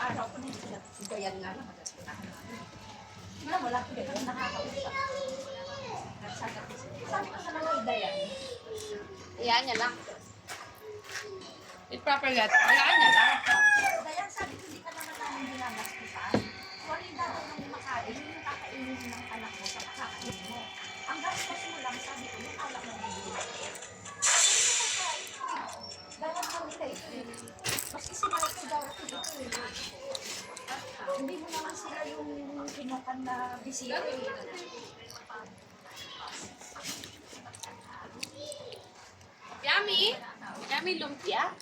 araw ko na sila. Gayan nga lang. Wala mo lang. Gayan nakakausap. Sabi ko sa mga Dayan. Iyan niya lang. Ipapagat. Walaan niya lang. Dayan, sabi ko, hindi ka naman namin ginagastusan. Kung ano yung dapat ng makain, yung kakainin ng anak mo sa kakainin mo. Ang gastos mo lang, sabi ko, yung alak na bibili. Dayan kami kayo eh. Maski sila ito daw ito eh. Hindi mo naman sila yung kinukan na bisita eh. Yummy? Yummy lumpia?